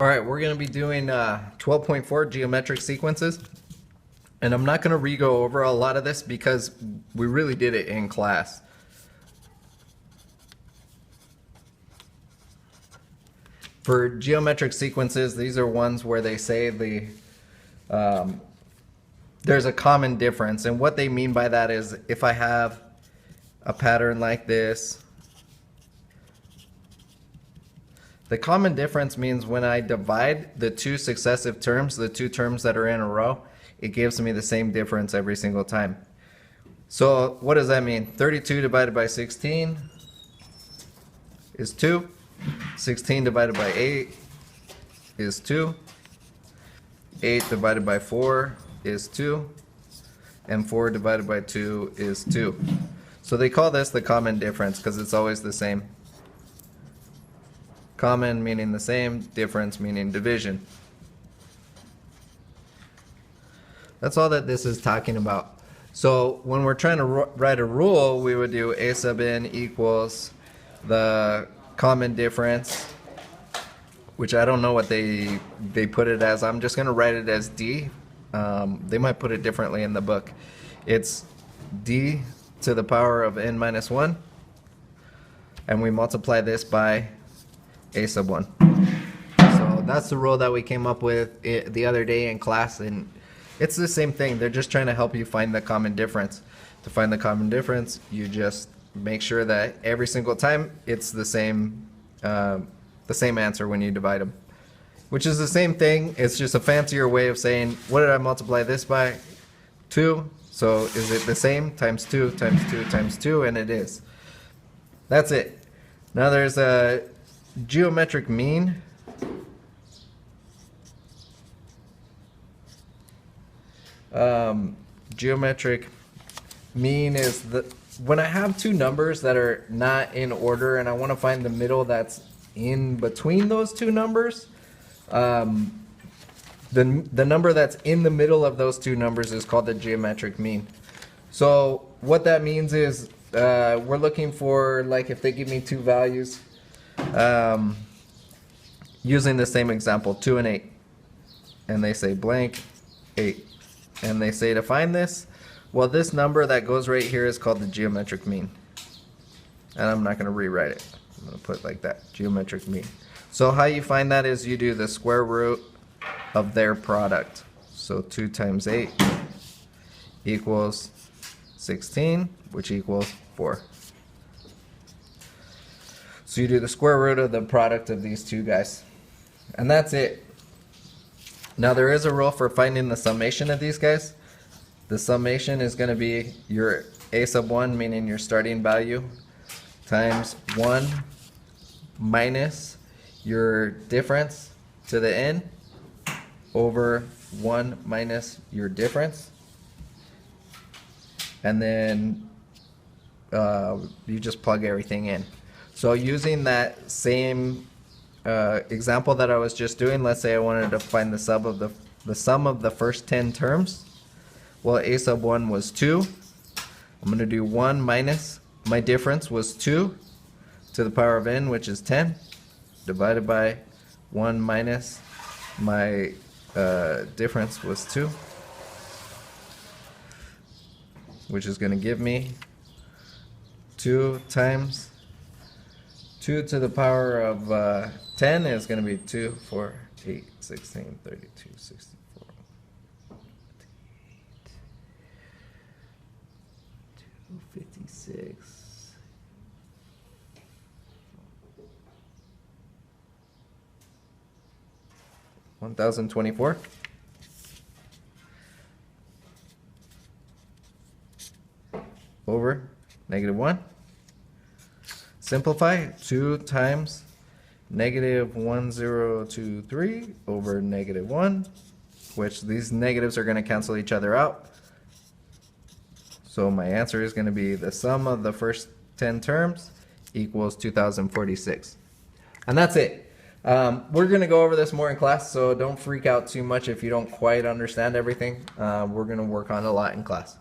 All right, we're going to be doing 12.4 geometric sequences. And I'm not going to re-go over a lot of this because we really did it in class. For geometric sequences, these are ones where they say there's a common difference. And what they mean by that is if I have a pattern like this, the common difference means when I divide the two successive terms, the two terms that are in a row, it gives me the same difference every single time. So what does that mean? 32 divided by 16 is 2. 16 divided by 8 is 2. 8 divided by 4 is 2. And 4 divided by 2 is 2. So they call this the common difference because it's always the same. Common meaning the same, difference meaning division. That's all that this is talking about. So when we're trying to write a rule, we would do a sub n equals the common difference, which I don't know what they put it as. I'm just going to write it as d. They might put it differently in the book. It's d to the power of n minus 1, and we multiply this by a sub 1. So that's the rule that we came up with the other day in class, and it's the same thing. They're just trying to help you find the common difference. To find the common difference, you just make sure that every single time it's the same answer when you divide them, which is the same thing. It's just a fancier way of saying, what did I multiply this by? 2. So is it the same? Times 2 times 2 times 2, and it is. That's it. Now there's a geometric mean. Geometric mean is when I have two numbers that are not in order and I want to find the middle that's in between those two numbers. The number that's in the middle of those two numbers is called the geometric mean. So what that means is we're looking for, like, if they give me two values, using the same example, 2 and 8, and they say blank 8, and they say to find this, well, this number that goes right here is called the geometric mean, and I'm not going to rewrite it. I'm going to put it like that, geometric mean. So how you find that is you do the square root of their product. So 2 times 8 equals 16, which equals 4. So you do the square root of the product of these two guys. And that's it. Now there is a rule for finding the summation of these guys. The summation is going to be your a sub 1, meaning your starting value, times 1 minus your difference to the n over 1 minus your difference. And then you just plug everything in. So using that same example that I was just doing, let's say I wanted to find the sum of the first 10 terms. Well, a sub 1 was 2. I'm going to do 1 minus my difference was 2 to the power of n, which is 10, divided by 1 minus my difference was 2, which is going to give me 2 times 2 to the power of 10 is going to be 2, 4, 8, 16, 32, 64, 256. $1,024. Over -1. Simplify. 2 times -1023 over -1, which these negatives are going to cancel each other out. So my answer is going to be the sum of the first 10 terms equals 2046. And that's it. We're going to go over this more in class, so don't freak out too much if you don't quite understand everything. We're going to work on a lot in class.